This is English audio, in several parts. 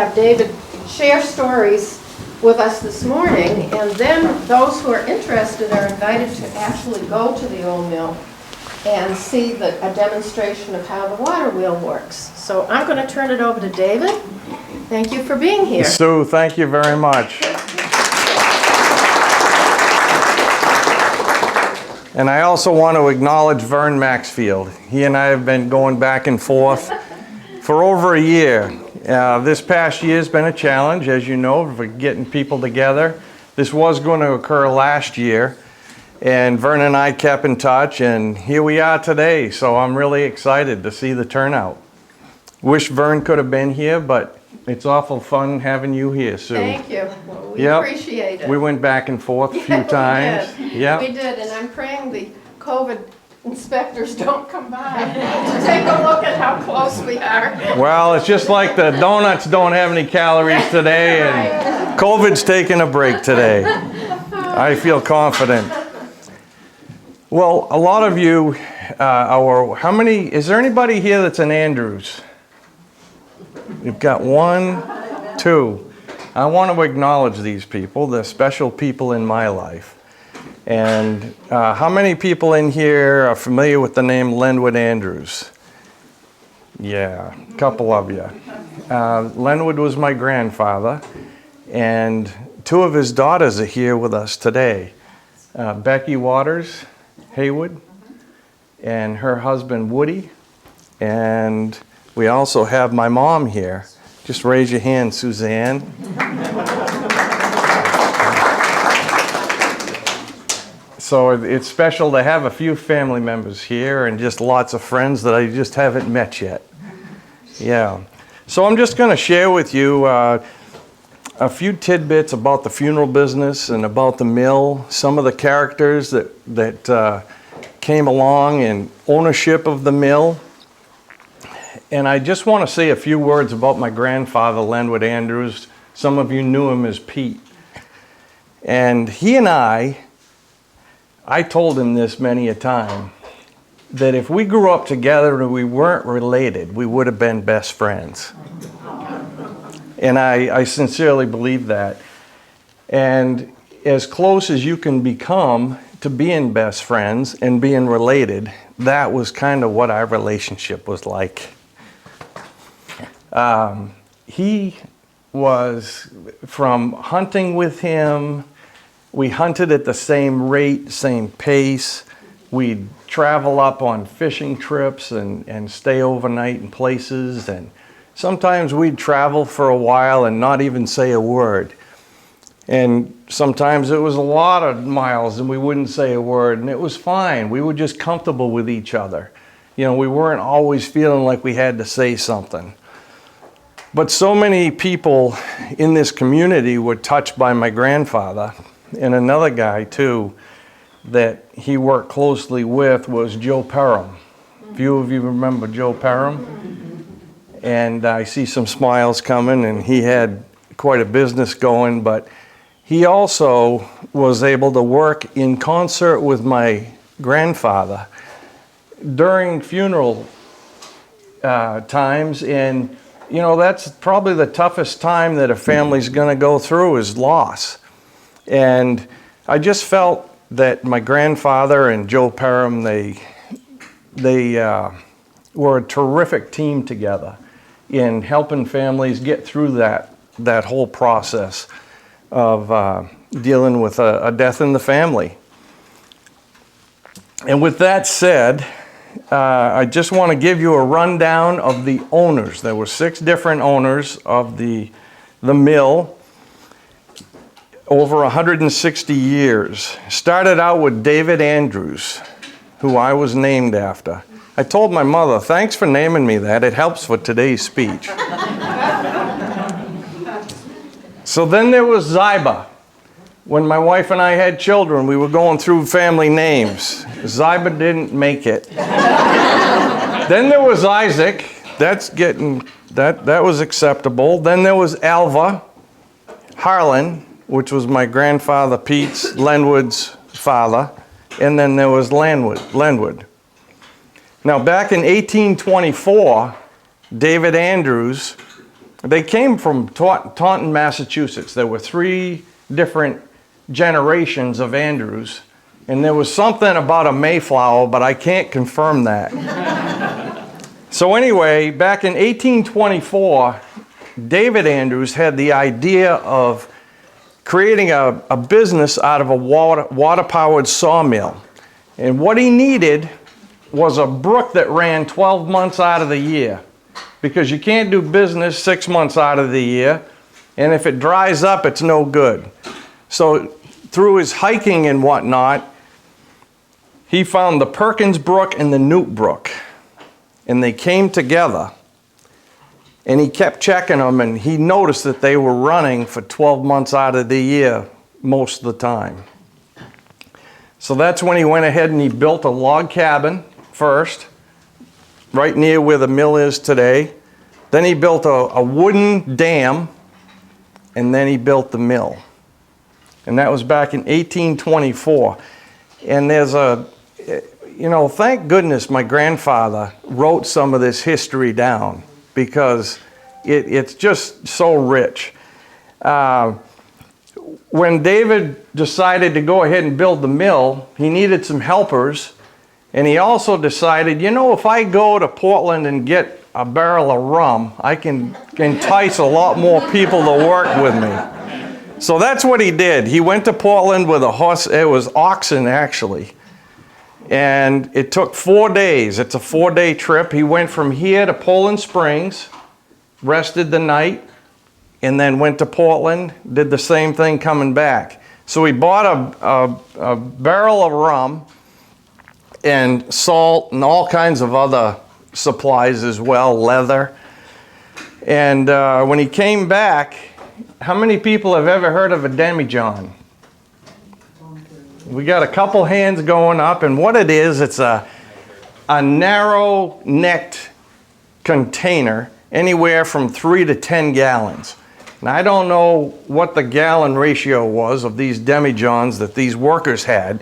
have David share stories with us this morning, and then those who are interested are invited to actually go to the old mill and see a demonstration of how the water wheel works. So I'm going to turn it over to David. Thank you for being here. Sue, thank you very much. And I also want to acknowledge Vern Maxfield. He and I have been going back and forth for over a year. This past year has been a challenge, as you know, for getting people together. This was going to occur last year, and Vern and I kept in touch, and here we are today. So I'm really excited to see the turnout. Wish Vern could have been here, but it's awful fun having you here, Sue. Thank you. Well, we appreciate it. We went back and forth a few times. Yeah, we did, and I'm praying the COVID inspectors don't come by to take a look at how close we are. Well, it's just like the donuts don't have any calories today, and COVID's taking a break today. I feel confident. Well, a lot of you, is there anybody here that's an Andrews? You've got 1, 2. I want to acknowledge these people. They're special people in my life. And how many people in here are familiar with the name Lenwood Andrews? Yeah, a couple of you. Lenwood was my grandfather, and 2 of his daughters are here with us today. Becky Waters Haywood and her husband Woody, and we also have my mom here. Just raise your hand, Suzanne. So it's special to have a few family members here and just lots of friends that I just haven't met yet. Yeah. So I'm just going to share with you a few tidbits about the funeral business and about the mill, some of the characters that came along in ownership of the mill. And I just want to say a few words about my grandfather, Lenwood Andrews. Some of you knew him as Pete. And he and I told him this many a time, that if we grew up together and we weren't related, we would have been best friends. And I sincerely believe that. And as close as you can become to being best friends and being related, that was kind of what our relationship was like. He was from hunting with him. We hunted at the same rate, same pace. We'd travel up on fishing trips and stay overnight in places. And sometimes we'd travel for a while and not even say a word. And sometimes it was a lot of miles and we wouldn't say a word, and it was fine. We were just comfortable with each other. You know, we weren't always feeling like we had to say something. But so many people in this community were touched by my grandfather. And another guy, too, that he worked closely with was Joe Perham. A few of you remember Joe Perham? And I see some smiles coming, and he had quite a business going, but he also was able to work in concert with my grandfather during funeral times. And, you know, that's probably the toughest time that a family's going to go through is loss. And I just felt that my grandfather and Joe Perham, they were a terrific team together in helping families get through that whole process of dealing with a death in the family. And with that said, I just want to give you a rundown of the owners. There were 6 different owners of the mill over 160 years. Started out with David Andrews, who I was named after. I told my mother, thanks for naming me that. It helps for today's speech. So then there was Ziba. When my wife and I had children, we were going through family names. Ziba didn't make it. Then there was Isaac. That was acceptable. Then there was Alva, Harlan, which was my grandfather Pete's, Lenwood's father, and then there was Lenwood. Now back in 1824, David Andrews They came from Taunton, Massachusetts. There were 3 different generations of Andrews, and there was something about a Mayflower, but I can't confirm that. So anyway, back in 1824, David Andrews had the idea of creating a business out of a water-powered sawmill. And what he needed was a brook that ran 12 months out of the year, because you can't do business 6 months out of the year, and if it dries up, it's no good. So through his hiking and whatnot, he found the Perkins Brook and the Newt Brook, and they came together, and he kept checking them, and he noticed that they were running for 12 months out of the year most of the time. So that's when he went ahead and he built a log cabin first, right near where the mill is today. Then he built a wooden dam, and then he built the mill. And that was back in 1824. And there's thank goodness my grandfather wrote some of this history down, because it's just so rich. When David decided to go ahead and build the mill, he needed some helpers. And he also decided, if I go to Portland and get a barrel of rum, I can entice a lot more people to work with me. So that's what he did. He went to Portland with a horse. It was oxen, actually. And it took 4 days. It's a 4-day trip. He went from here to Poland Springs, rested the night, and then went to Portland, did the same thing coming back. So he bought a barrel of rum and salt and all kinds of other supplies as well, leather. And when he came back, how many people have ever heard of a demijohn? We got a couple hands going up, and what it is, it's a narrow-necked container, anywhere from 3 to 10 gallons. Now, I don't know what the gallon ratio was of these demijohns that these workers had,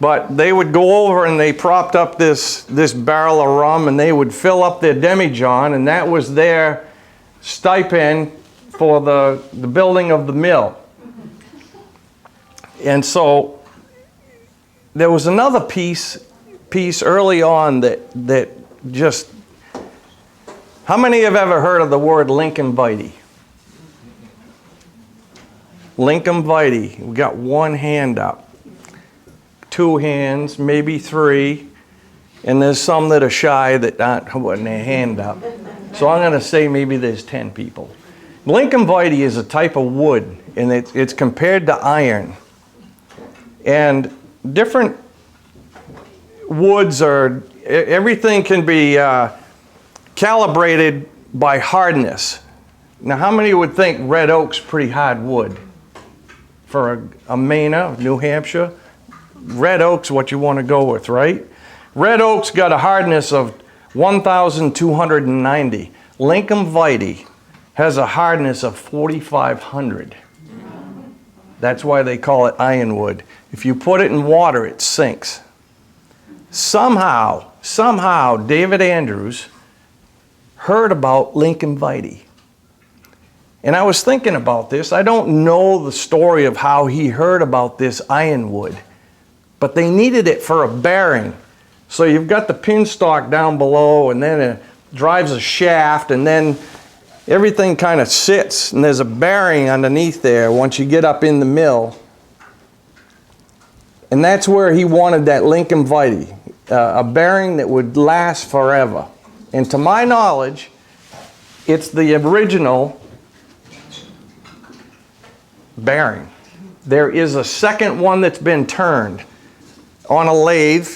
but they would go over and they propped up this barrel of rum, and they would fill up their demijohn, and that was their stipend for the building of the mill. And so there was another piece early on that just... How many have ever heard of the word Lincoln Vitey? Lincoln Vitey. We got one hand up. 2 hands, maybe 3. And there's some that are shy that aren't putting their hand up. So I'm going to say maybe there's 10 people. Lincoln Vitey is a type of wood, and it's compared to iron. And different woods everything can be calibrated by hardness. Now, how many would think red oak's pretty hard wood? For a Maine, New Hampshire, red oak's what you want to go with, right? Red oak's got a hardness of 1,290. Lincoln Vitey has a hardness of 4,500. That's why they call it ironwood. If you put it in water, it sinks. Somehow, David Andrews heard about Lincoln Vitey. And I was thinking about this. I don't know the story of how he heard about this ironwood, but they needed it for a bearing. So you've got the pin stock down below, and then it drives a shaft, and then everything kind of sits, and there's a bearing underneath there once you get up in the mill. And that's where he wanted that Lincoln Vitey, a bearing that would last forever. And to my knowledge, it's the original bearing. There is a second one that's been turned on a lathe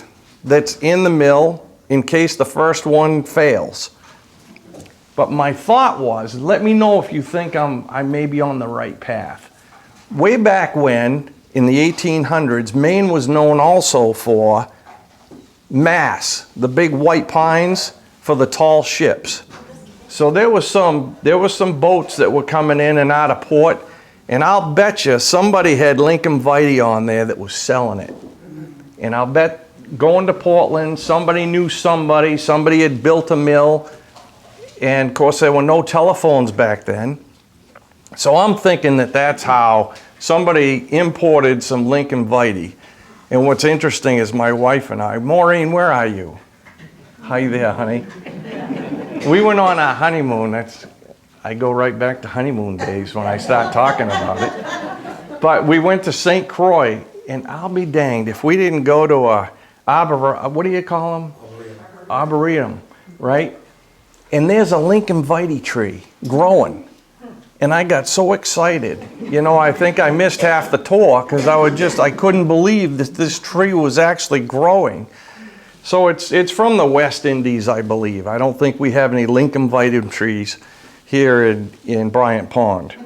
that's in the mill in case the first one fails. But my thought was, let me know if you think I may be on the right path. Way back when, in the 1800s, Maine was known also for mass, the big white pines for the tall ships. So there was some boats that were coming in and out of port, and I'll bet you somebody had Lincoln Vitey on there that was selling it. And I'll bet going to Portland, somebody knew somebody had built a mill, And of course, there were no telephones back then. So I'm thinking that that's how somebody imported some Lincoln Vitae. And what's interesting is my wife and I, Maureen, where are you? Hi there, honey. We went on our honeymoon. I go right back to honeymoon days when I start talking about it. But we went to St. Croix, and I'll be danged if we didn't go to what do you call them? Arboretum, right? And there's a Lincoln Vitae tree growing. And I got so excited. You know, I think I missed half the tour because I couldn't believe that this tree was actually growing. So it's from the West Indies, I believe. I don't think we have any Lincoln Vitae trees here in Bryant Pond.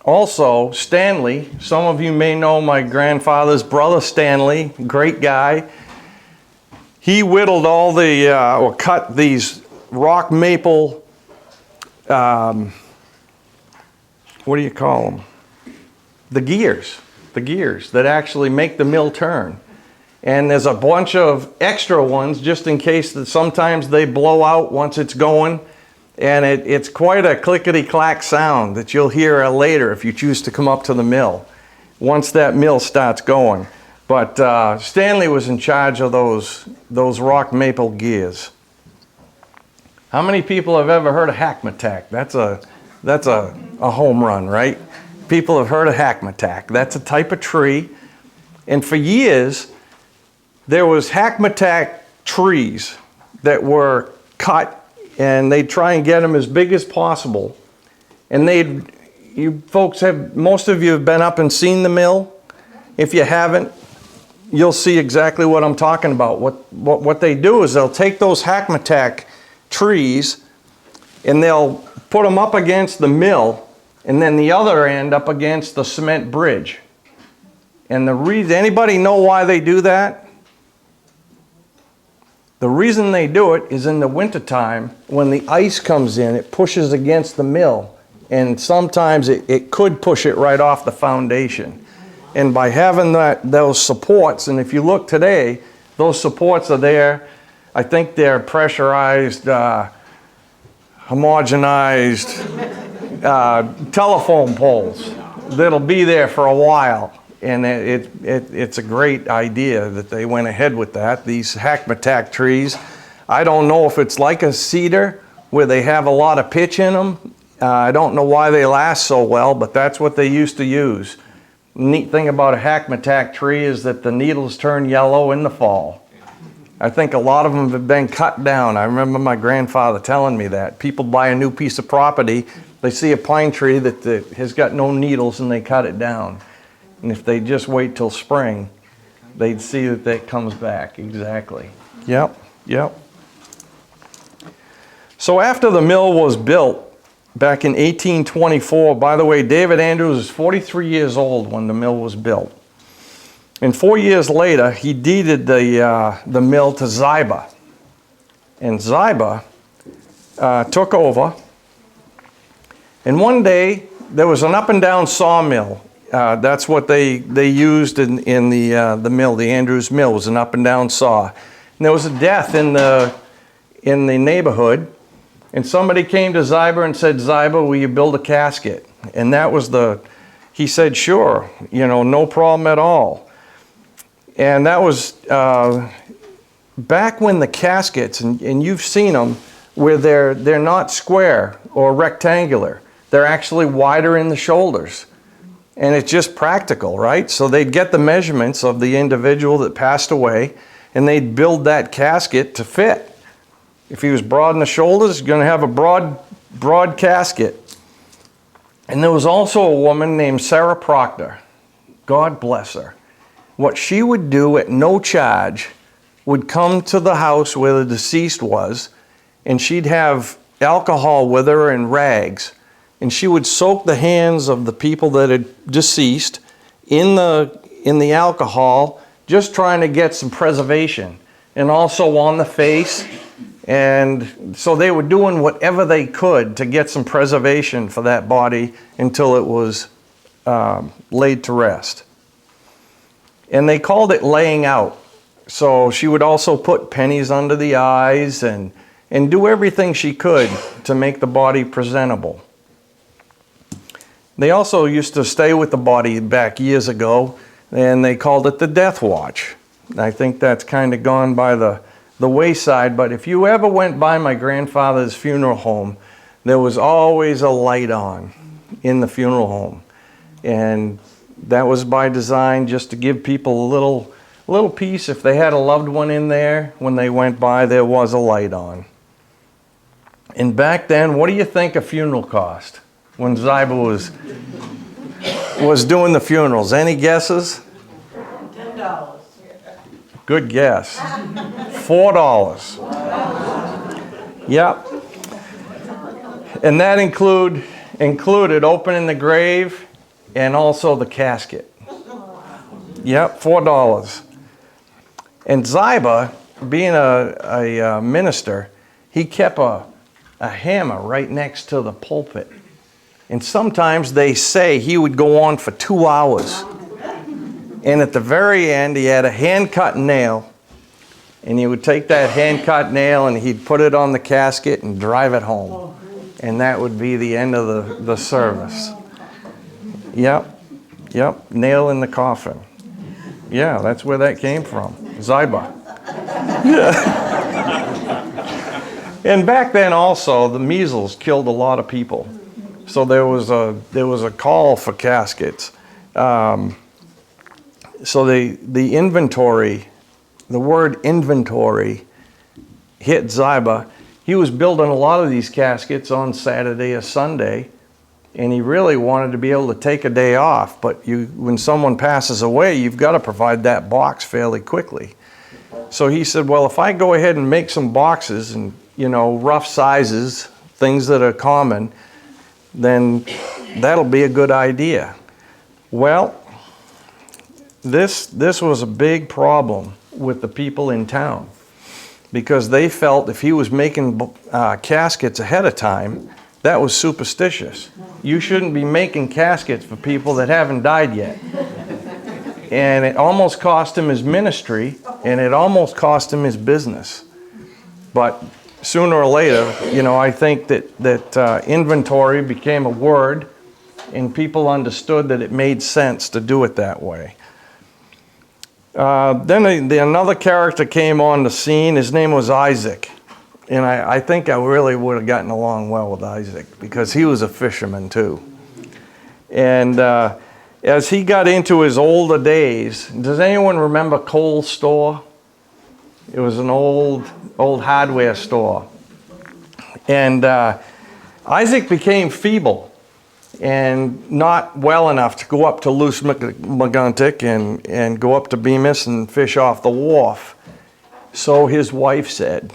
Also, Stanley, some of you may know my grandfather's brother Stanley, great guy. He whittled all or cut these rock maple, what do you call them? The gears that actually make the mill turn. And there's a bunch of extra ones just in case that sometimes they blow out once it's going. And it's quite a clickety-clack sound that you'll hear later if you choose to come up to the mill, once that mill starts going. But Stanley was in charge of those rock maple gears. How many people have ever heard of hackmatack? That's a home run, right? People have heard of hackmatack. That's a type of tree. And for years, there was hackmatack trees that were cut, and they'd try and get them as big as possible. And most of you have been up and seen the mill. If you haven't, you'll see exactly what I'm talking about. What they do is they'll take those hackmatack trees and they'll put them up against the mill, and then the other end up against the cement bridge. And anybody know why they do that? The reason they do it is in the wintertime, when the ice comes in, it pushes against the mill. And sometimes it could push it right off the foundation. And by having those supports, and if you look today, those supports are there. I think they're pressurized, homogenized telephone poles that'll be there for a while. And it's a great idea that they went ahead with that. These hackmatack trees, I don't know if it's like a cedar where they have a lot of pitch in them. I don't know why they last so well, but that's what they used to use. Neat thing about a hackmatack tree is that the needles turn yellow in the fall. I think a lot of them have been cut down. I remember my grandfather telling me that. People buy a new piece of property, they see a pine tree that has got no needles, and they cut it down. And if they just wait till spring, they'd see that comes back. Exactly. Yep. So after the mill was built back in 1824, by the way, David Andrews was 43 years old when the mill was built. And 4 years later, he deeded the mill to Ziba. And Ziba took over. And one day, there was an up and down sawmill. That's what they used in the mill. The Andrews Mill was an up and down saw. And there was a death in the neighborhood, and somebody came to Ziba and said, "Ziba, will you build a casket?" And that was he said, "Sure, no problem at all." And that was back when the caskets, and you've seen them, where they're not square or rectangular. They're actually wider in the shoulders. And it's just practical, right? So they'd get the measurements of the individual that passed away, and they'd build that casket to fit. If he was broad in the shoulders, he's going to have a broad casket. And there was also a woman named Sarah Proctor. God bless her. What she would do at no charge would come to the house where the deceased was, and she'd have alcohol with her and rags. And she would soak the hands of the people that had deceased in the alcohol, just trying to get some preservation, and also on the face. And so they were doing whatever they could to get some preservation for that body until it was laid to rest. And they called it laying out. So she would also put pennies under the eyes and do everything she could to make the body presentable. They also used to stay with the body back years ago, and they called it the death watch. I think that's kind of gone by the wayside, but if you ever went by my grandfather's funeral home, there was always a light on in the funeral home. And that was by design, just to give people a little peace. If they had a loved one in there, when they went by, there was a light on. And back then, what do you think a funeral cost when Ziba was doing the funerals? Any guesses? $10. Good guess. $4. Yep. And that included opening the grave and also the casket. Yep, $4. And Ziba, being a minister, he kept a hammer right next to the pulpit. And sometimes they say he would go on for 2 hours. And at the very end, he had a hand-cut nail. And he would take that hand-cut nail and he'd put it on the casket and drive it home. And that would be the end of the service. Yep, nail in the coffin. Yeah, that's where that came from, Ziba. Yeah. And back then also, the measles killed a lot of people. So there was a call for caskets. So the inventory, the word inventory hit Ziba. He was building a lot of these caskets on Saturday or Sunday, and he really wanted to be able to take a day off. But when someone passes away, you've got to provide that box fairly quickly. So he said, well, if I go ahead and make some boxes and, rough sizes, things that are common, then that'll be a good idea. Well, this was a big problem with the people in town, because they felt if he was making caskets ahead of time, that was superstitious. You shouldn't be making caskets for people that haven't died yet. And it almost cost him his ministry, and it almost cost him his business. But sooner or later, I think that inventory became a word, and people understood that it made sense to do it that way. Then another character came on the scene. His name was Isaac. And I think I really would have gotten along well with Isaac, because he was a fisherman too. And as he got into his older days, does anyone remember Kohl's store? It was an old hardware store. And Isaac became feeble and not well enough to go up to Loose McGuntic and go up to Bemis and fish off the wharf. So his wife said.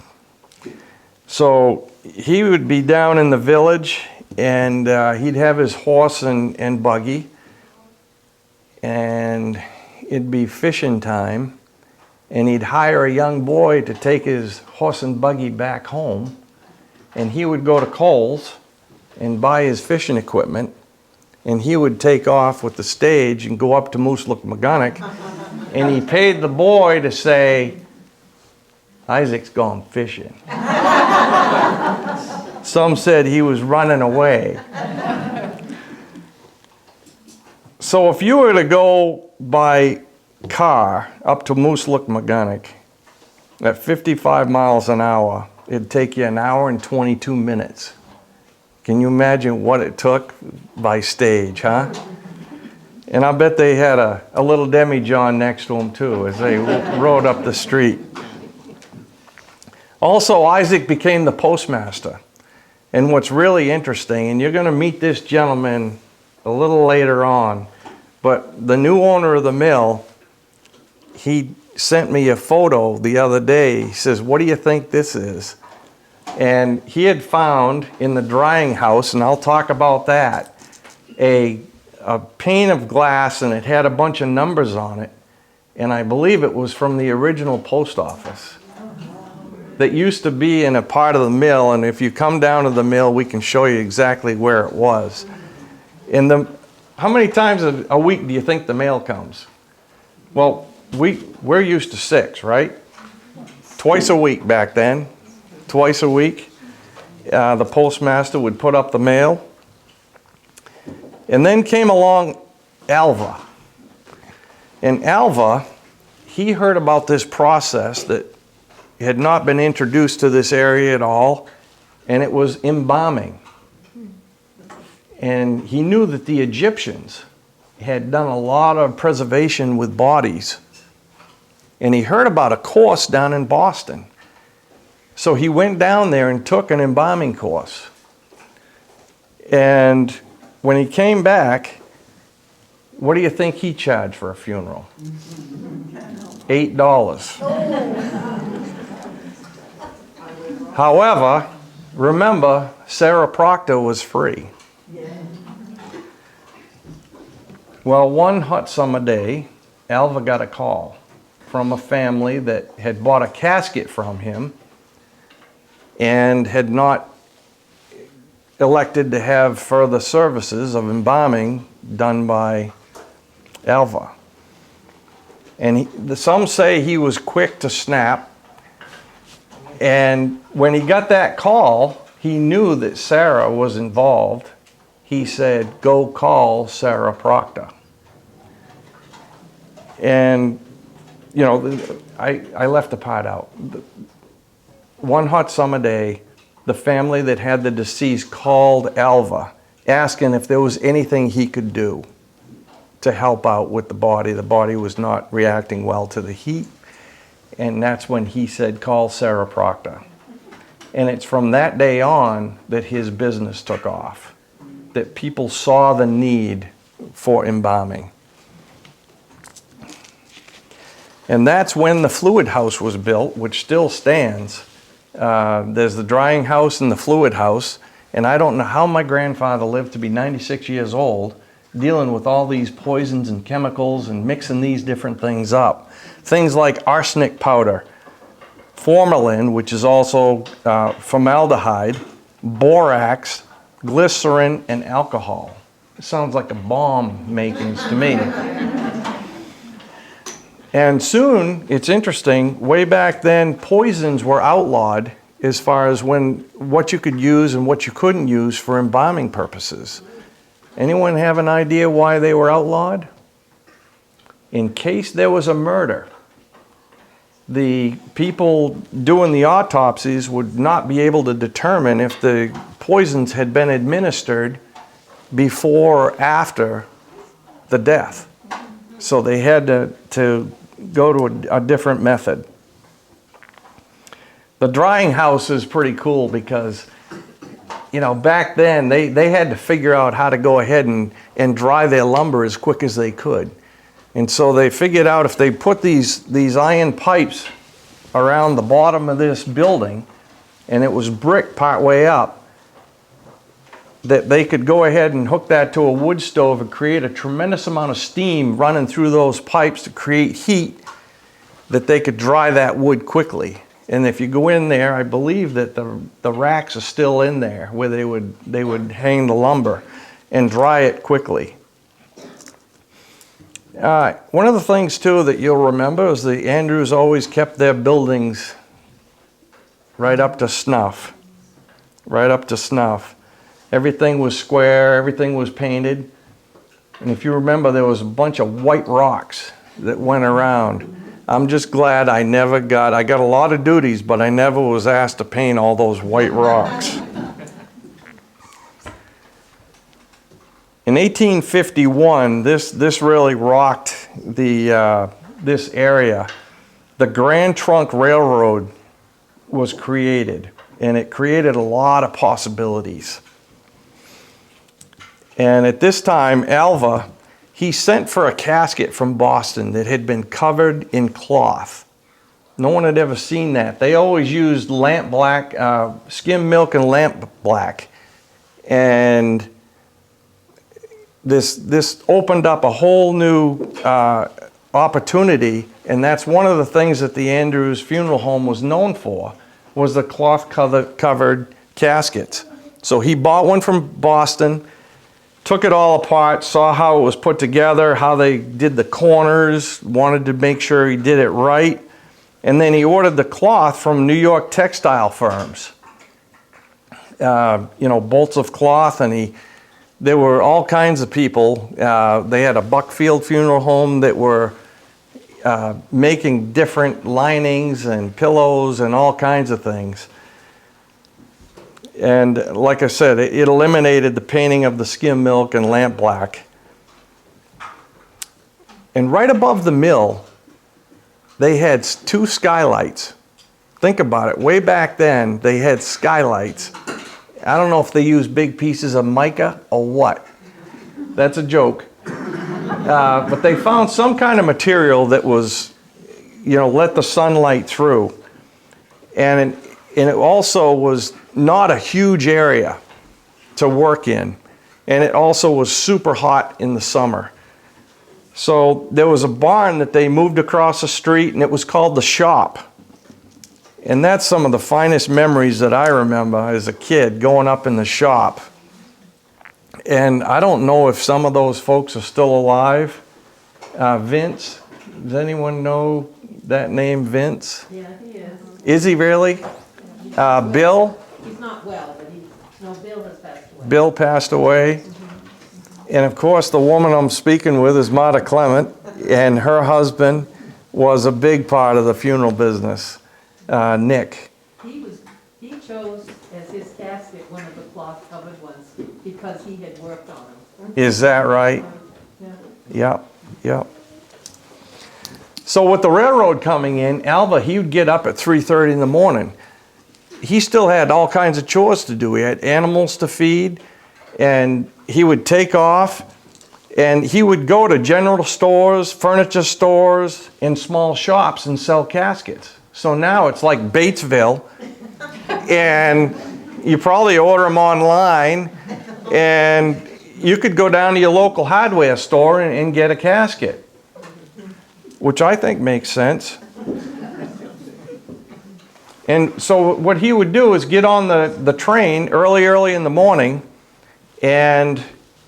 So he would be down in the village, and he'd have his horse and buggy, and it'd be fishing time, and he'd hire a young boy to take his horse and buggy back home, and he would go to Kohl's and buy his fishing equipment, and he would take off with the stage and go up to Moose Lick McGunnick, and he paid the boy to say, Isaac's gone fishing. Some said he was running away. So if you were to go by car up to Moose Lick McGunnick at 55 miles an hour, it'd take you 1 hour and 22 minutes. Can you imagine what it took by stage, huh? And I bet they had a little demijohn next to them too as they rode up the street. Also, Isaac became the postmaster. And what's really interesting, and you're going to meet this gentleman a little later on, but the new owner of the mill, he sent me a photo the other day. He says, what do you think this is? And he had found in the drying house, and I'll talk about that, a pane of glass, and it had a bunch of numbers on it. And I believe it was from the original post office that used to be in a part of the mill. And if you come down to the mill, we can show you exactly where it was. And how many times a week do you think the mail comes? Well, we're used to 6, right? Twice a week back then, twice a week. The postmaster would put up the mail. And then came along Alva. And Alva, he heard about this process that had not been introduced to this area at all, and it was embalming. And he knew that the Egyptians had done a lot of preservation with bodies. And he heard about a course down in Boston. So he went down there and took an embalming course. And when he came back, what do you think he charged for a funeral? $8. However, remember, Sarah Proctor was free. Well, one hot summer day, Alva got a call from a family that had bought a casket from him and had not elected to have further services of embalming done by Alva. And some say he was quick to snap. And when he got that call, he knew that Sarah was involved. He said, "Go call Sarah Proctor." And, you know, I left the part out. One hot summer day, the family that had the deceased called Alva, asking if there was anything he could do to help out with the body. The body was not reacting well to the heat. And that's when he said, "Call Sarah Proctor." And it's from that day on that his business took off, that people saw the need for embalming. And that's when the fluid house was built, which still stands. There's the drying house and the fluid house. And I don't know how my grandfather lived to be 96 years old, dealing with all these poisons and chemicals and mixing these different things up. Things like arsenic powder, formalin, which is also formaldehyde, borax, glycerin, and alcohol. It sounds like a bomb makings to me. And soon, it's interesting, way back then, poisons were outlawed as far as what you could use and what you couldn't use for embalming purposes. Anyone have an idea why they were outlawed? In case there was a murder, the people doing the autopsies would not be able to determine if the poisons had been administered before or after the death. So they had to go to a different method. The drying house is pretty cool because, you know, back then they had to figure out how to go ahead and dry their lumber as quick as they could. And so they figured out if they put these iron pipes around the bottom of this building, and it was brick part way up, that they could go ahead and hook that to a wood stove and create a tremendous amount of steam running through those pipes to create heat that they could dry that wood quickly. And if you go in there, I believe that the racks are still in there where they would hang the lumber and dry it quickly. One of the things too that you'll remember is the Andrews always kept their buildings right up to snuff. Right up to snuff. Everything was square, everything was painted. And if you remember, there was a bunch of white rocks that went around. I'm just glad I got a lot of duties, but I never was asked to paint all those white rocks. In 1851, this really rocked this area. The Grand Trunk Railroad was created, and it created a lot of possibilities. And at this time, Alva, he sent for a casket from Boston that had been covered in cloth. No one had ever seen that. They always used lamp black, skim milk and lamp black. And this opened up a whole new opportunity, and that's one of the things that the Andrews Funeral Home was known for, was the cloth covered caskets. So he bought one from Boston, took it all apart, saw how it was put together, how they did the corners, wanted to make sure he did it right. And then he ordered the cloth from New York textile firms. Bolts of cloth, and there were all kinds of people. They had a Buckfield funeral home that were making different linings and pillows and all kinds of things. And like I said, it eliminated the painting of the skim milk and lamp black. And right above the mill, they had 2 skylights. Think about it. Way back then, they had skylights. I don't know if they used big pieces of mica or what. That's a joke. But they found some kind of material that was, let the sunlight through. And it also was not a huge area to work in. And it also was super hot in the summer. So there was a barn that they moved across the street, and it was called the Shop. And that's some of the finest memories that I remember as a kid, going up in the Shop. And I don't know if some of those folks are still alive. Vince, does anyone know that name, Vince? Yeah, he is. Is he really? Bill? He's not well, but Bill has passed away. Bill passed away. And of course, the woman I'm speaking with is Marta Clement, and her husband was a big part of the funeral business, Nick. He chose as his casket one of the cloth-covered ones because he had worked on them. Is that right? Yeah. Yep. So with the railroad coming in, Alva, he would get up at 3:30 in the morning. He still had all kinds of chores to do. He had animals to feed, and he would take off, and he would go to general stores, furniture stores, and small shops and sell caskets. So now it's like Batesville, and you probably order them online, and you could go down to your local hardware store and get a casket, which I think makes sense. And so what he would do is get on the train early in the morning, and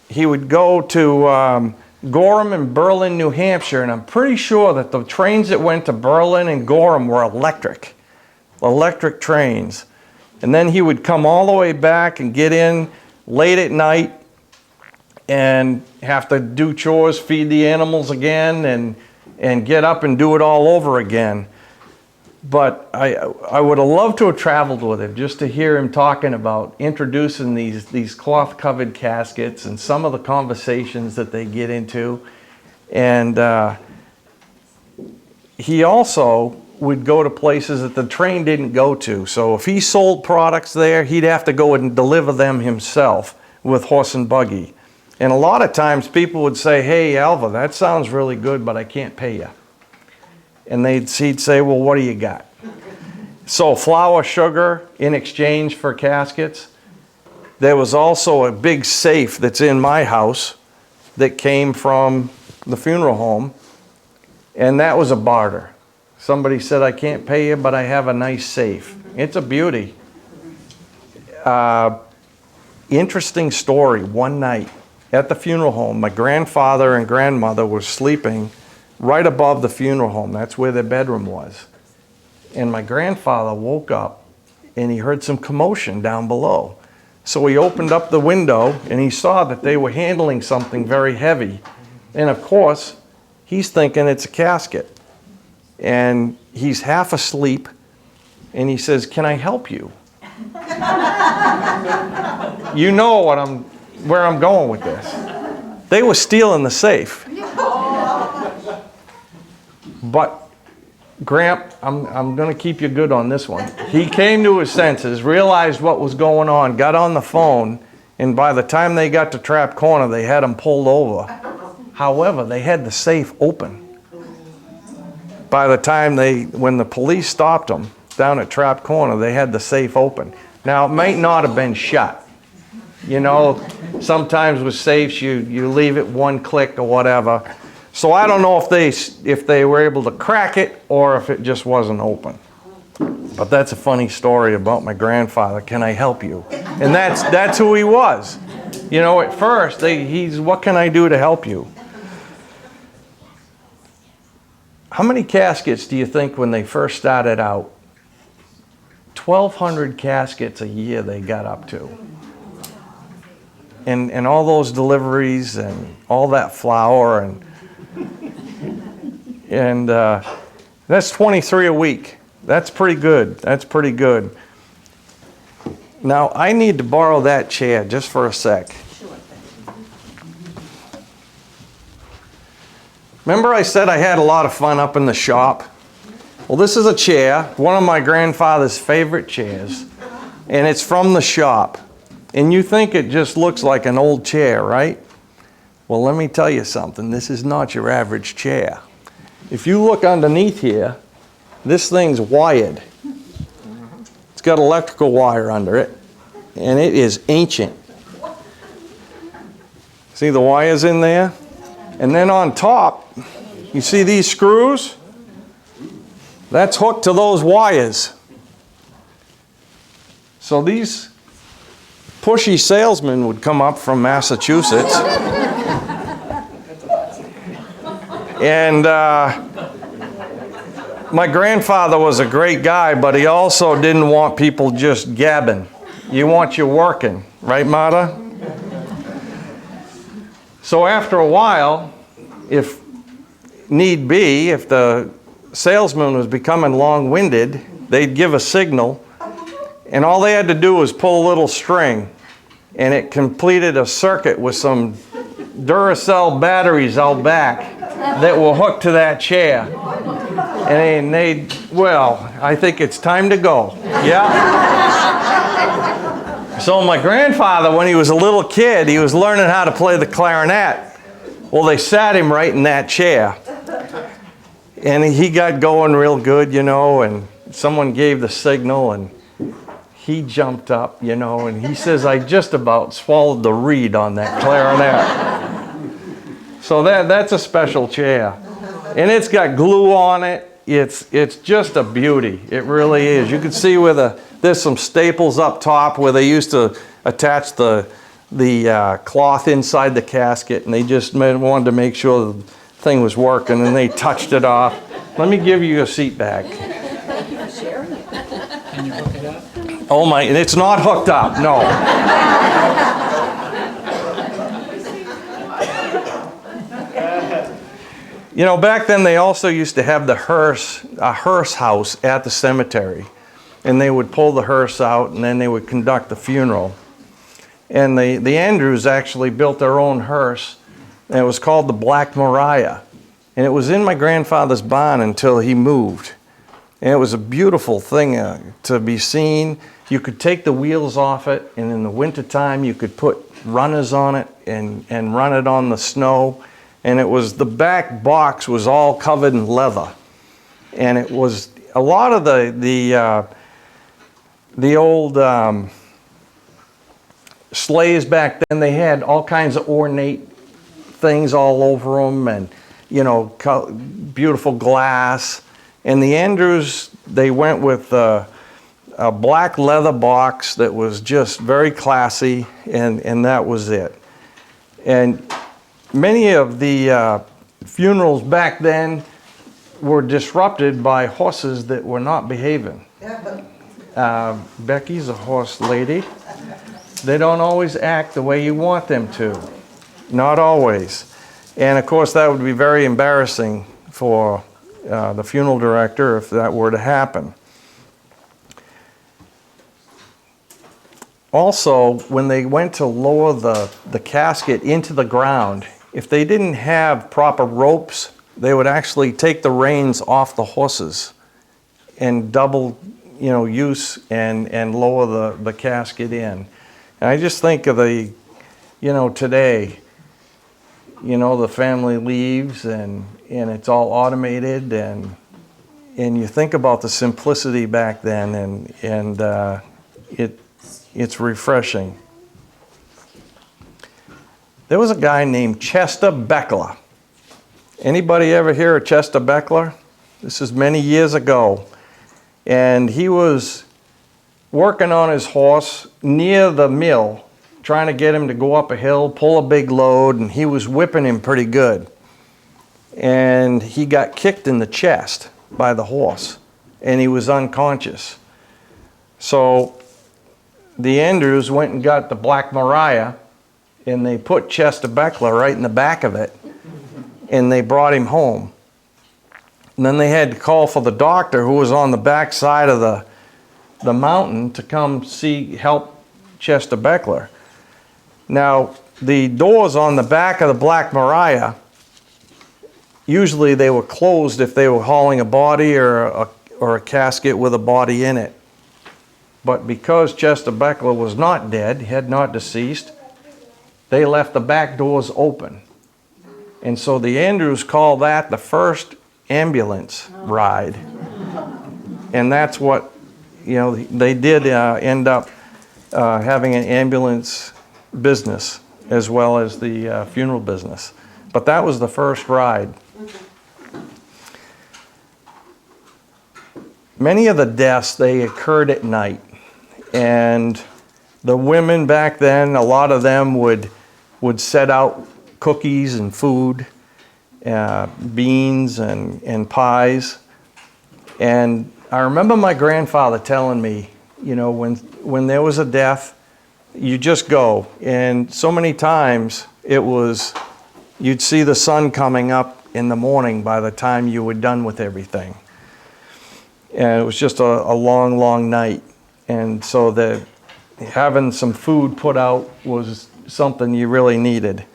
he would go to Gorham and Berlin, New Hampshire, and I'm pretty sure that the trains that went to Berlin and Gorham were electric trains. And then he would come all the way back and get in late at night and have to do chores, feed the animals again, and get up and do it all over again. But I would have loved to have traveled with him just to hear him talking about introducing these cloth-covered caskets and some of the conversations that they get into. And he also would go to places that the train didn't go to. So if he sold products there, he'd have to go and deliver them himself with horse and buggy. And a lot of times people would say, "Hey, Alva, that sounds really good, but I can't pay you." And he'd say, "Well, what do you got?" So flour, sugar in exchange for caskets. There was also a big safe that's in my house that came from the funeral home, and that was a barter. Somebody said, "I can't pay you, but I have a nice safe." It's a beauty. Interesting story. One night at the funeral home, my grandfather and grandmother were sleeping right above the funeral home. That's where their bedroom was. And my grandfather woke up and he heard some commotion down below. So he opened up the window and he saw that they were handling something very heavy. And of course, he's thinking it's a casket. And he's half asleep and he says, "Can I help you?" You know where I'm going with this. They were stealing the safe. But Gramp, I'm going to keep you good on this one. He came to his senses, realized what was going on, got on the phone, and by the time they got to Trap Corner, they had him pulled over. However, they had the safe open. By the time when the police stopped them down at Trap Corner, they had the safe open. Now, it might not have been shut. You know, sometimes with safes, you leave it one click or whatever. So I don't know if they were able to crack it or if it just wasn't open. But that's a funny story about my grandfather. Can I help you? And that's who he was. You know, at first, he's, what can I do to help you? How many caskets do you think when they first started out? 1,200 caskets a year they got up to. And all those deliveries and all that flour and that's 23 a week. That's pretty good. That's pretty good. Now, I need to borrow that chair just for a sec. Remember I said I had a lot of fun up in the shop? Well, this is a chair, one of my grandfather's favorite chairs, and it's from the shop. And you think it just looks like an old chair, right? Well, let me tell you something. This is not your average chair. If you look underneath here, this thing's wired. It's got electrical wire under it, and it is ancient. See the wires in there? And then on top, you see these screws? That's hooked to those wires. So these pushy salesmen would come up from Massachusetts. And my grandfather was a great guy, but he also didn't want people just gabbing. You want you working, right, Marta? So after a while, if need be, if the salesman was becoming long-winded, they'd give a signal, and all they had to do was pull a little string, and it completed a circuit with some Duracell batteries out back that were hooked to that chair. And they, well, I think it's time to go. Yeah. So my grandfather, when he was a little kid, he was learning how to play the clarinet. Well, they sat him right in that chair. And he got going real good, you know, and someone gave the signal, and he jumped up, you know, and he says, I just about swallowed the reed on that clarinet. So that's a special chair. And it's got glue on it. It's just a beauty. It really is. You can see where there's some staples up top where they used to attach the cloth inside the casket, and they just wanted to make sure the thing was working, and they touched it off. Let me give you a seat back. Thank you for sharing it. Can you hook it up? Oh my, it's not hooked up, no. You know, back then they also used to have a hearse house at the cemetery. And they would pull the hearse out, and then they would conduct the funeral. And the Andrews actually built their own hearse, and it was called the Black Maria. And it was in my grandfather's barn until he moved. And it was a beautiful thing to be seen. You could take the wheels off it, and in the wintertime you could put runners on it and run it on the snow. And it was, the back box was all covered in leather. And it was, a lot of the old sleighs back then, they had all kinds of ornate things all over them, and, you know, beautiful glass. And the Andrews, they went with a black leather box that was just very classy, and that was it. And many of the funerals back then were disrupted by horses that were not behaving. Becky's a horse lady. They don't always act the way you want them to. Not always. And of course that would be very embarrassing for the funeral director if that were to happen. Also, when they went to lower the casket into the ground, if they didn't have proper ropes, they would actually take the reins off the horses and double, you know, use and lower the casket in. And I just think of the, you know, today, you know, the family leaves and it's all automated, and you think about the simplicity back then, and it's refreshing. There was a guy named Chester Beckler. Anybody ever hear of Chester Beckler? This is many years ago. And he was working on his horse near the mill, trying to get him to go up a hill, pull a big load, and he was whipping him pretty good. And he got kicked in the chest by the horse, and he was unconscious. So the Andrews went and got the Black Maria, and they put Chester Beckler right in the back of it, and they brought him home. And then they had to call for the doctor, who was on the back side of the mountain, to come help Chester Beckler. Now, the doors on the back of the Black Maria, usually they were closed if they were hauling a body or a casket with a body in it. But because Chester Beckler was not dead, had not deceased, they left the back doors open. And so the Andrews call that the first ambulance ride. And that's what, they did end up having an ambulance business as well as the funeral business. But that was the first ride. Many of the deaths, they occurred at night. And the women back then, a lot of them would set out cookies and food, beans and pies. And I remember my grandfather telling me, when there was a death, you just go. And so many times it was, you'd see the sun coming up in the morning by the time you were done with everything. And it was just a long, long night. And so having some food put out was something you really needed.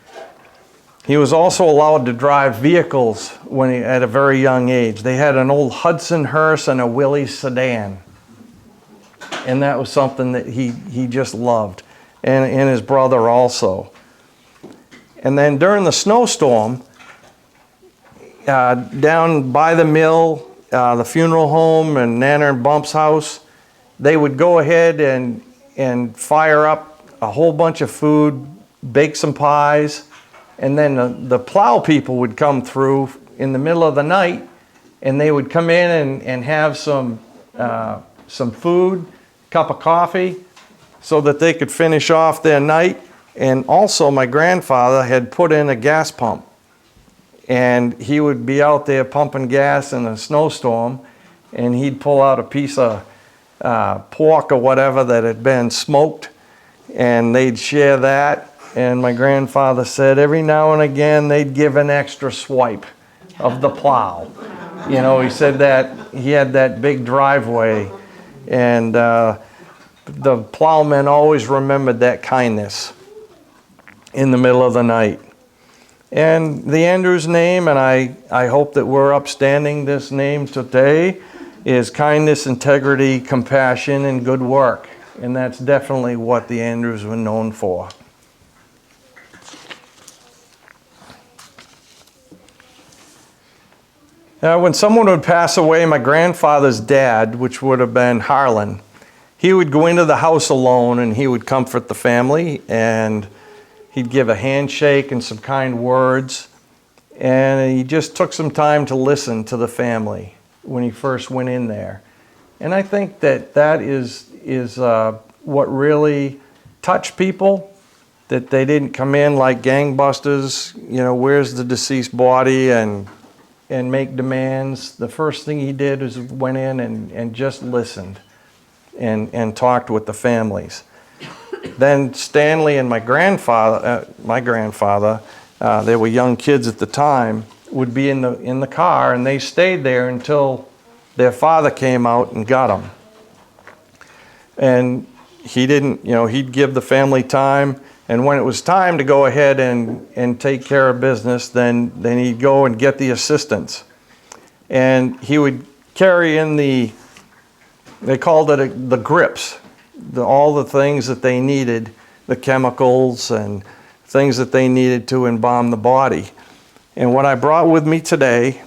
He was also allowed to drive vehicles at a very young age. They had an old Hudson hearse and a Willys sedan. And that was something that he just loved. And his brother also. And then during the snowstorm, down by the mill, the funeral home and Nana and Bump's house, they would go ahead and fire up a whole bunch of food, bake some pies, and then the plow people would come through in the middle of the night, and they would come in and have some food, cup of coffee, so that they could finish off their night. And also my grandfather had put in a gas pump, and he would be out there pumping gas in a snowstorm, and he'd pull out a piece of pork or whatever that had been smoked, and they'd share that. And my grandfather said every now and again they'd give an extra swipe of the plow. He said that he had that big driveway, and the plowmen always remembered that kindness in the middle of the night. And the Andrews name, and I hope that we're upstanding this name today, is kindness, integrity, compassion, and good work. And that's definitely what the Andrews were known for. When someone would pass away, my grandfather's dad, which would have been Harlan, he would go into the house alone and he would comfort the family, and he'd give a handshake and some kind words, and he just took some time to listen to the family when he first went in there. And I think that is what really touched people, that they didn't come in like gangbusters, where's the deceased body, and make demands. The first thing he did is went in and just listened and talked with the families. Then Stanley and my grandfather, they were young kids at the time, would be in the car, and they stayed there until their father came out and got them. And he didn't, he'd give the family time, and when it was time to go ahead and take care of business, then he'd go and get the assistants. And he would carry in they called it the grips, all the things that they needed, the chemicals and things that they needed to embalm the body. And what I brought with me today,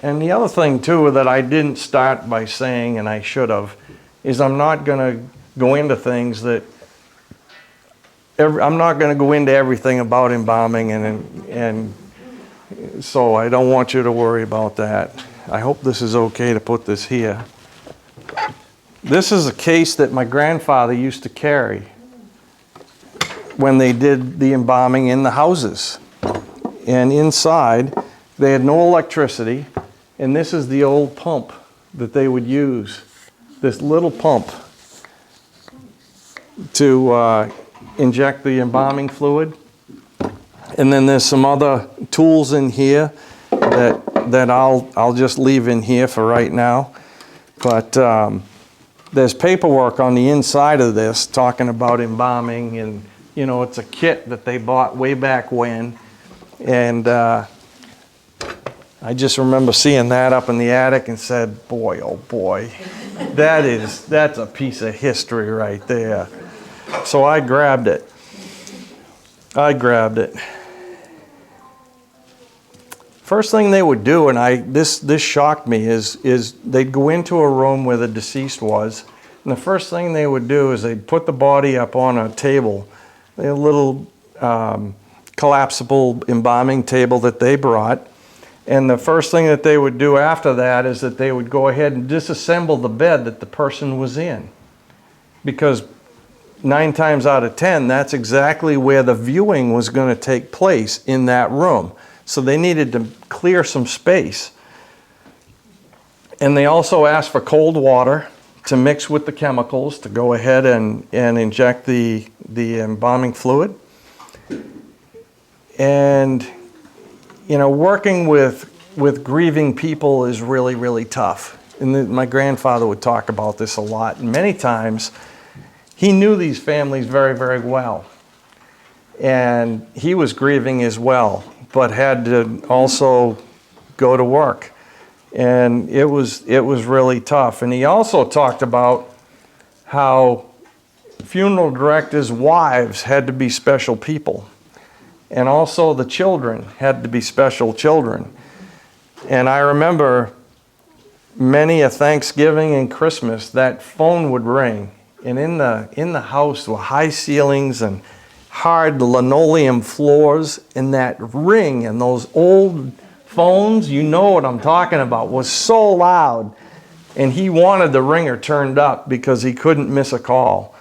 and the other thing too that I didn't start by saying, and I should have, is I'm not going to go into things I'm not going to go into everything about embalming, and so I don't want you to worry about that. I hope this is okay to put this here. This is a case that my grandfather used to carry when they did the embalming in the houses. And inside, they had no electricity, and this is the old pump that they would use, this little pump to inject the embalming fluid. And then there's some other tools in here that I'll just leave in here for right now. But there's paperwork on the inside of this talking about embalming, and you know, it's a kit that they bought way back when. And I just remember seeing that up in the attic and said, boy, oh boy, that's a piece of history right there. So I grabbed it. First thing they would do, and this shocked me, is they'd go into a room where the deceased was, and the first thing they would do is they'd put the body up on a table, a little collapsible embalming table that they brought, and the first thing that they would do after that is that they would go ahead and disassemble the bed that the person was in, because 9 times out of 10, that's exactly where the viewing was going to take place, in that room. So they needed to clear some space. And they also asked for cold water to mix with the chemicals to go ahead and inject the embalming fluid. And, you know, working with grieving people is really, really tough. And my grandfather would talk about this a lot. And many times, he knew these families very, very well. And he was grieving as well, but had to also go to work. And it was really tough. And he also talked about how funeral directors' wives had to be special people. And also the children had to be special children. And I remember many a Thanksgiving and Christmas, that phone would ring. And in the house were high ceilings and hard linoleum floors, and that ring and those old phones, you know what I'm talking about, was so loud. And he wanted the ringer turned up because he couldn't miss a call.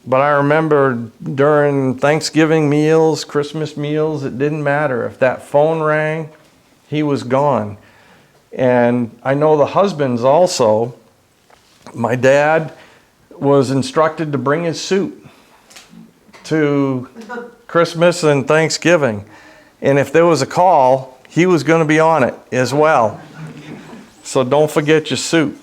But I remember during Thanksgiving meals, Christmas meals, it didn't matter. If that phone rang, he was gone. And I know the husbands also, my dad was instructed to bring his suit to Christmas and Thanksgiving. And if there was a call, he was going to be on it as well. So don't forget your suit.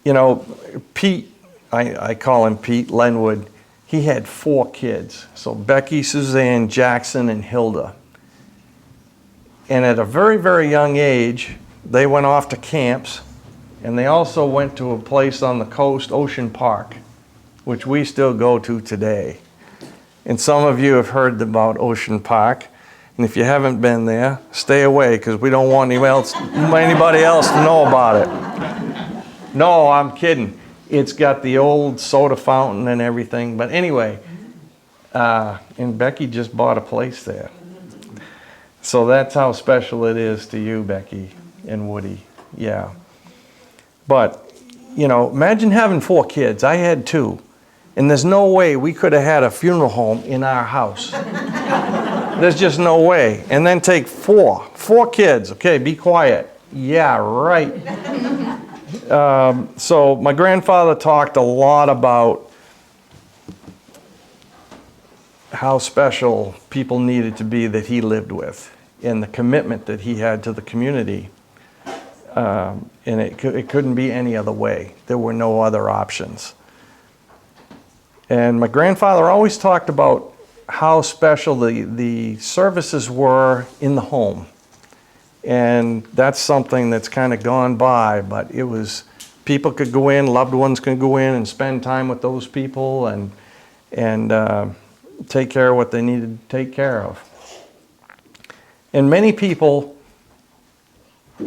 You know, Pete, I call him Pete Lenwood, he had 4 kids. So Becky, Suzanne, Jackson, and Hilda. And at a very, very young age, they went off to camps, and they also went to a place on the coast, Ocean Park, which we still go to today. And some of you have heard about Ocean Park, and if you haven't been there, stay away, because we don't want anybody else to know about it. No, I'm kidding. It's got the old soda fountain and everything, but anyway, and Becky just bought a place there. So that's how special it is to you, Becky and Woody, yeah. But, you know, imagine having 4 kids. I had 2. And there's no way we could have had a funeral home in our house. There's just no way. And then take 4 kids. Okay, be quiet. Yeah, right. So my grandfather talked a lot about how special people needed to be that he lived with, and the commitment that he had to the community. And it couldn't be any other way. There were no other options. And my grandfather always talked about how special the services were in the home. And that's something that's kind of gone by, but it was, people could go in, loved ones could go in and spend time with those people and take care of what they needed to take care of. And many people,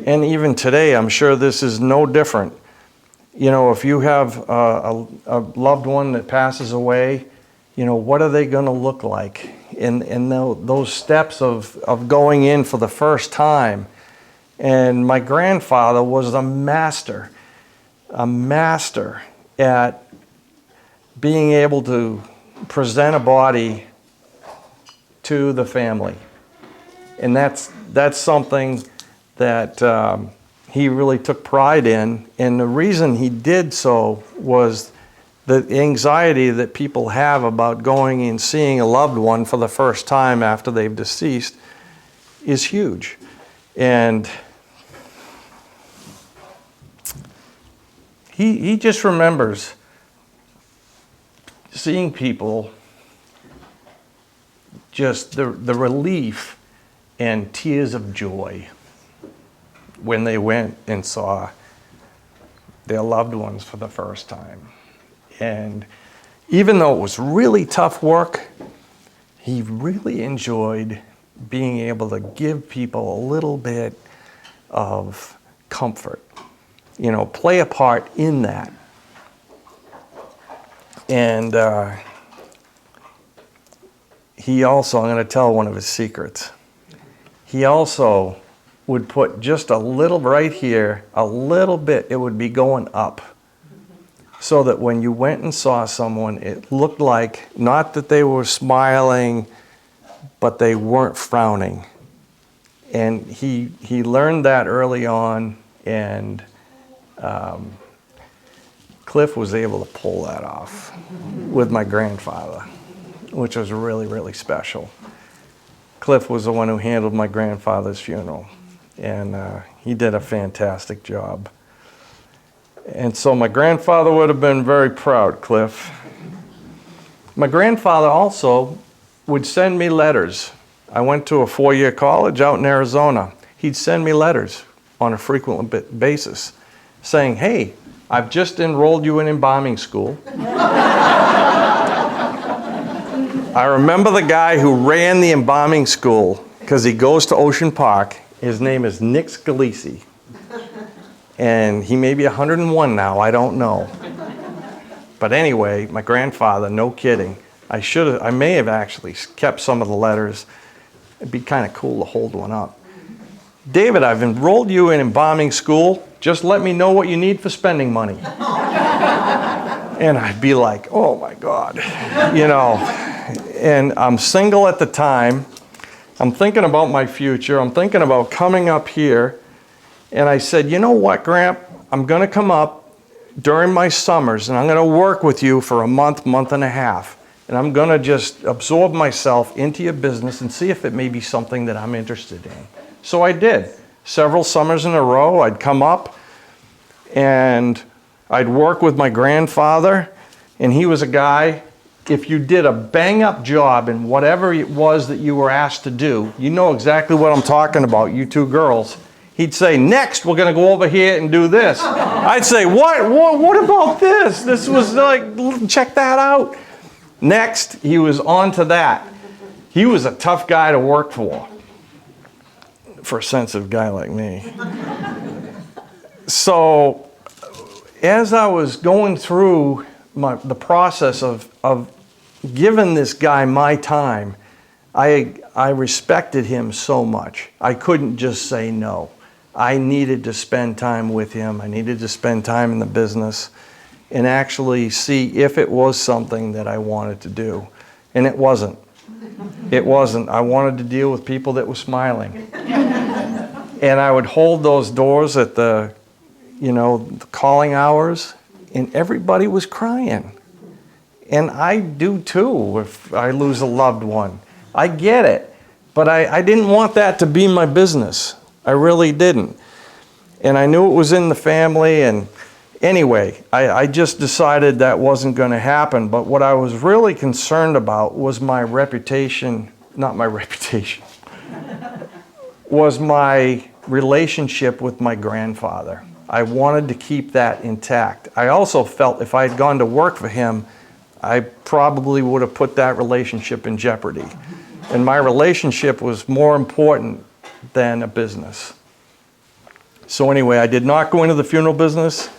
and even today, I'm sure this is no different. You know, if you have a loved one that passes away, you know, what are they going to look like? And those steps of going in for the first time And my grandfather was a master at being able to present a body to the family. And that's something that he really took pride in. And the reason he did so was the anxiety that people have about going and seeing a loved one for the first time after they've deceased is huge. And he just remembers seeing people, just the relief and tears of joy when they went and saw their loved ones for the first time. And even though it was really tough work, he really enjoyed being able to give people a little bit of comfort, play a part in that. And he also, I'm going to tell one of his secrets, he also would put just a little right here, a little bit, it would be going up. So that when you went and saw someone, it looked like, not that they were smiling, but they weren't frowning. And he learned that early on, and Cliff was able to pull that off with my grandfather, which was really, really special. Cliff was the one who handled my grandfather's funeral, and he did a fantastic job. And so my grandfather would have been very proud, Cliff. My grandfather also would send me letters. I went to a 4-year college out in Arizona. He'd send me letters on a frequent basis saying, hey, I've just enrolled you in embalming school. I remember the guy who ran the embalming school because he goes to Ocean Park. His name is Nick Scalisi. And he may be 101 now, I don't know. But anyway, my grandfather, no kidding. I may have actually kept some of the letters. It'd be kind of cool to hold one up. David, I've enrolled you in embalming school. Just let me know what you need for spending money. And I'd be like, oh my God, And I'm single at the time. I'm thinking about my future. I'm thinking about coming up here. And I said, you know what, Gramp? I'm going to come up during my summers, and I'm going to work with you for a month and a half. And I'm going to just absorb myself into your business and see if it may be something that I'm interested in. So I did. Several summers in a row, I'd come up, and I'd work with my grandfather. And he was a guy, if you did a bang-up job in whatever it was that you were asked to do, you know exactly what I'm talking about, you two girls. He'd say, next, we're going to go over here and do this. I'd say, what about this? This was like, check that out. Next, he was on to that. He was a tough guy to work for a sensitive guy like me. So, as I was going through the process of giving this guy my time, I respected him so much. I couldn't just say no. I needed to spend time with him. I needed to spend time in the business and actually see if it was something that I wanted to do. And it wasn't. It wasn't. I wanted to deal with people that were smiling. And I would hold those doors at the calling hours, and everybody was crying. And I do too if I lose a loved one. I get it. But I didn't want that to be my business. I really didn't. And I knew it was in the family, and anyway, I just decided that wasn't going to happen. But what I was really concerned about was my reputation, not my reputation, was my relationship with my grandfather. I wanted to keep that intact. I also felt if I had gone to work for him, I probably would have put that relationship in jeopardy. And my relationship was more important than a business. So anyway, I did not go into the funeral business,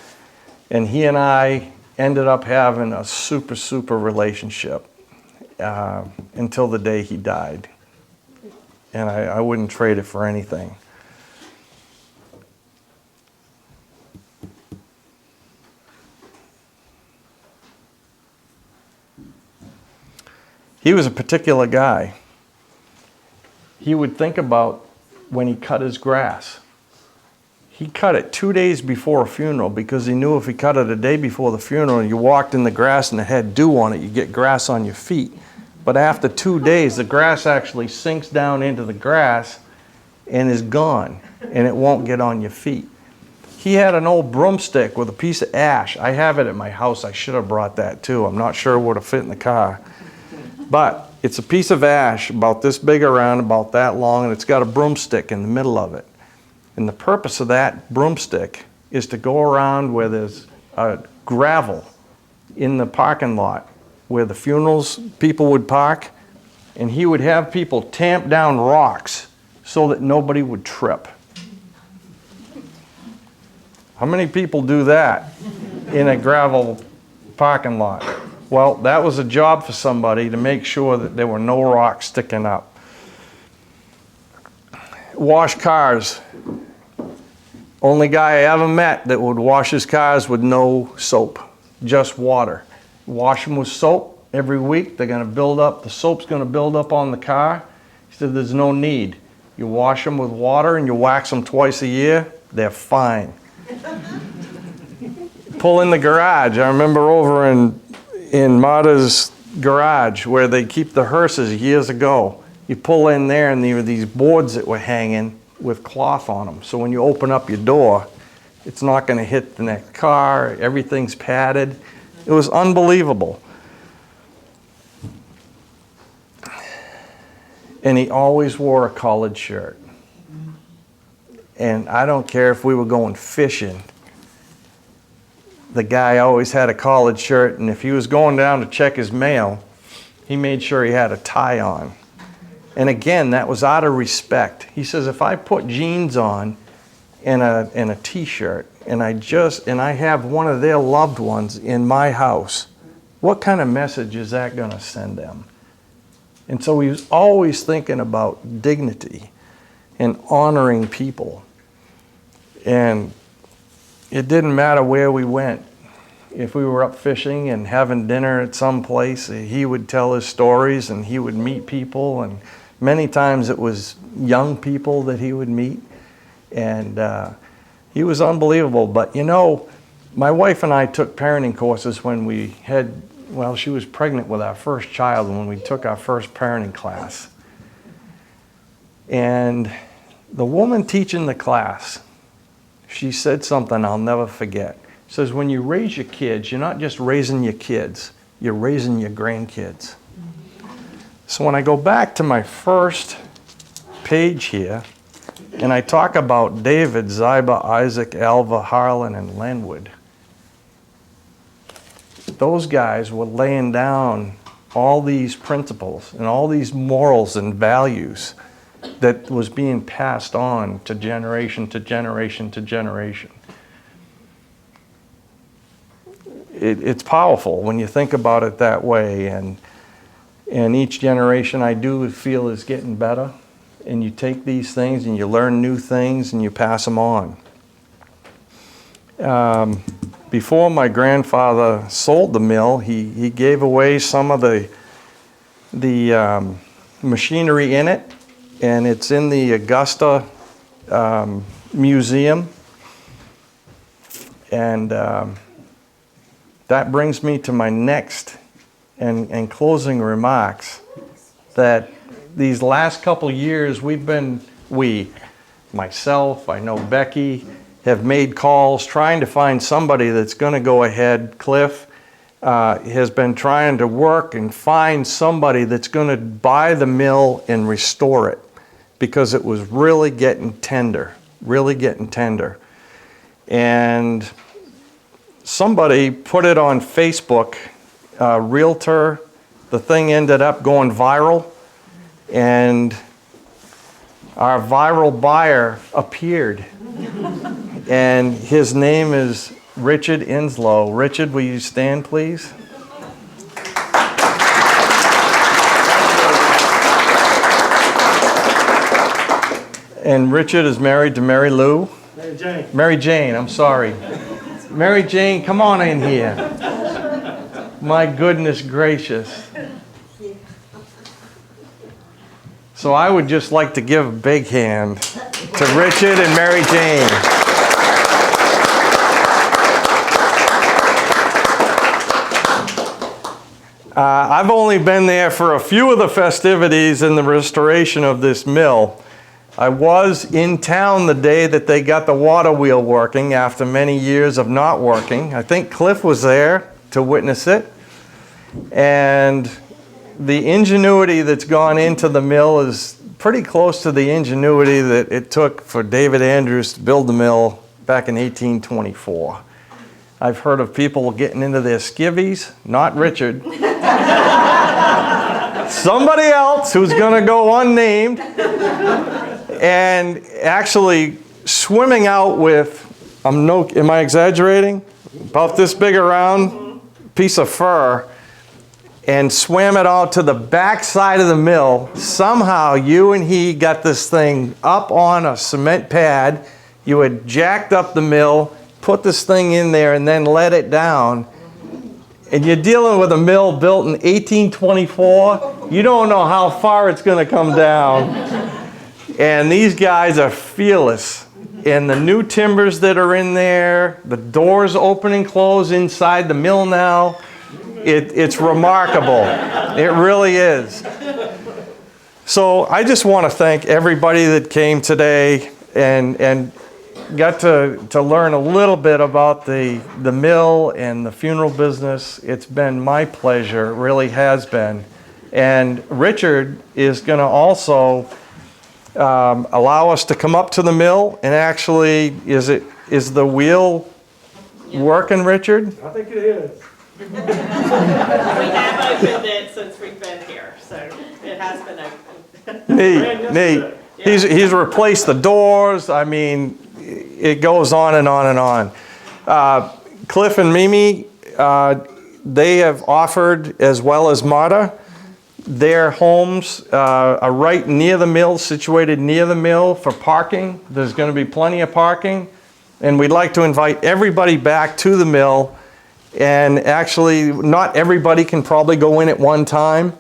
and he and I ended up having a super, super relationship until the day he died. And I wouldn't trade it for anything. He was a particular guy. He would think about when he cut his grass. He cut it 2 days before a funeral because he knew if he cut it a day before the funeral and you walked in the grass and it had dew on it, you get grass on your feet. But after 2 days, the grass actually sinks down into the grass and is gone, and it won't get on your feet. He had an old broomstick with a piece of ash. I have it at my house. I should have brought that too. I'm not sure it would have fit in the car. But it's a piece of ash about this big around, about that long, and it's got a broomstick in the middle of it. And the purpose of that broomstick is to go around where there's gravel in the parking lot where the funerals people would park, and he would have people tamp down rocks so that nobody would trip. How many people do that in a gravel parking lot? Well, that was a job for somebody to make sure that there were no rocks sticking up. Wash cars. Only guy I ever met that would wash his cars with no soap, just water. Wash them with soap every week. They're going to build up, the soap's going to build up on the car. He said there's no need. You wash them with water and you wax them twice a year, they're fine. Pull in the garage. I remember over in Marta's garage where they keep the hearses years ago. You pull in there and there were these boards that were hanging with cloth on them. So when you open up your door, it's not going to hit the next car. Everything's padded. It was unbelievable. And he always wore a collared shirt. And I don't care if we were going fishing. The guy always had a collared shirt, and if he was going down to check his mail, he made sure he had a tie on. And again, that was out of respect. He says, if I put jeans on and a t-shirt, and I have one of their loved ones in my house, what kind of message is that going to send them? And so he was always thinking about dignity and honoring people. And it didn't matter where we went. If we were up fishing and having dinner at some place, he would tell his stories and he would meet people, and many times it was young people that he would meet. And he was unbelievable. But you know, my wife and I took parenting courses when we had, well, she was pregnant with our first child when we took our first parenting class. And the woman teaching the class, she said something I'll never forget. She says, when you raise your kids, you're not just raising your kids, you're raising your grandkids. So when I go back to my first page here, and I talk about David, Ziba, Isaac, Alva, Harlan, and Lenwood, those guys were laying down all these principles and all these morals and values that was being passed on to generation to generation to generation. It's powerful when you think about it that way, and each generation I do feel is getting better, and you take these things and you learn new things and you pass them on. Before my grandfather sold the mill, he gave away some of the machinery in it, and it's in the Augusta Museum. And that brings me to my next and closing remarks, that these last couple years myself, I know Becky, have made calls trying to find somebody that's going to go ahead. Cliff has been trying to work and find somebody that's going to buy the mill and restore it, because it was really getting tender. And somebody put it on Facebook, realtor. The thing ended up going viral, and our viral buyer appeared. And his name is Richard Inslow. Richard, will you stand, please? And Richard is married to Mary Lou. Mary Jane, I'm sorry. Mary Jane, come on in here. My goodness gracious. So I would just like to give a big hand to Richard and Mary Jane. I've only been there for a few of the festivities in the restoration of this mill. I was in town the day that they got the water wheel working after many years of not working. I think Cliff was there to witness it. And the ingenuity that's gone into the mill is pretty close to the ingenuity that it took for David Andrews to build the mill back in 1824. I've heard of people getting into their skivvies, not Richard. Somebody else who's going to go unnamed, and actually swimming out with, am I exaggerating? About this big around piece of fur, and swam it out to the back side of the mill. Somehow you and he got this thing up on a cement pad. You had jacked up the mill, put this thing in there, and then let it down. And you're dealing with a mill built in 1824. You don't know how far it's going to come down. And these guys are fearless. And the new timbers that are in there, the doors open and close inside the mill now, it's remarkable. It really is. So I just want to thank everybody that came today and got to learn a little bit about the mill and the funeral business. It's been my pleasure, it really has been. And Richard is going to also allow us to come up to the mill and actually, is the wheel working, Richard? I think it is. We have opened it since we've been here, so it has been open. Neat. He's replaced the doors. I mean, it goes on and on and on. Cliff and Mimi, they have offered, as well as Marta, their homes are right near the mill, situated near the mill for parking. There's going to be plenty of parking. And we'd like to invite everybody back to the mill. And actually, not everybody can probably go in at one time,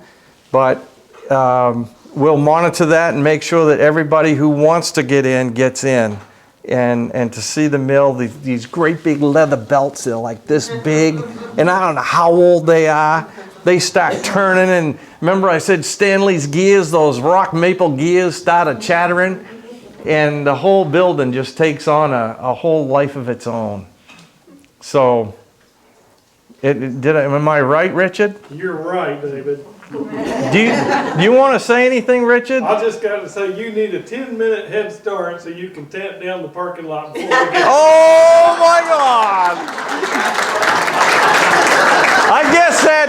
but we'll monitor that and make sure that everybody who wants to get in gets in. And to see the mill, these great big leather belts, they're like this big, and I don't know how old they are. They start turning, and remember I said Stanley's gears, those rock maple gears started chattering, and the whole building just takes on a whole life of its own. So, am I right, Richard? You're right, David. Do you want to say anything, Richard? I just got to say, you need a 10-minute head start so you can tamp down the parking lot before we get. Oh my God! I guess that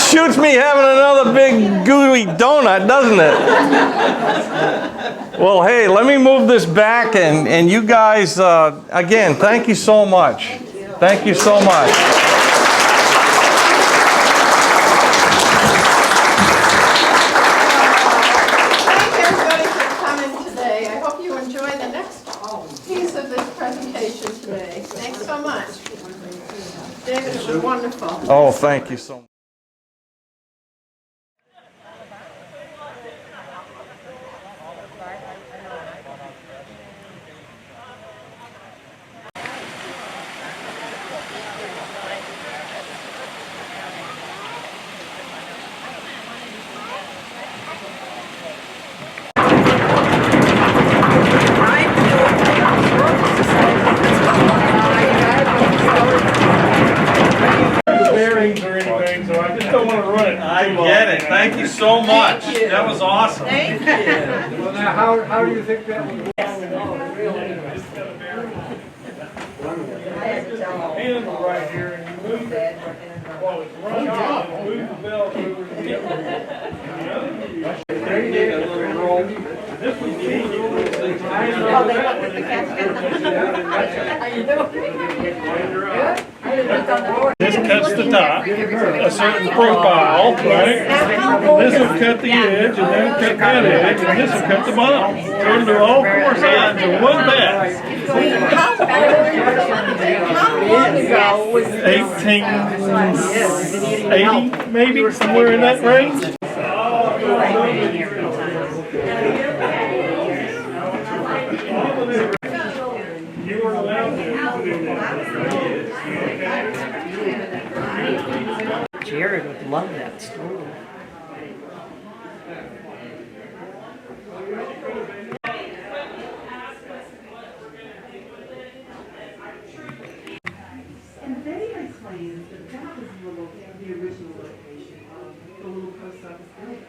shoots me having another big gooey donut, doesn't it? Well, hey, let me move this back, and you guys, again, thank you so much. Thank you so much. Thanks so much. David, it was wonderful. Oh, thank you so much. Bearings or anything, so I just don't want to run it. I get it. Thank you so much. That was awesome. Thank you. Well, now, how do you think that would work? Handle right here, and you move it while it's running off, and move the belt over to the other. There you go. This was easy. Oh, they looked at the casket. How you doing? Good. I just looked on the board. this cuts the top, a certain profile, right? This will cut the edge, and then cut that edge, and this will cut the bottom. Turn to all four sides in one pass. How long ago was 1880, maybe, somewhere in that range. You weren't allowed to do that. Jared would love that story. And they explained that that was the original location of the little post office building.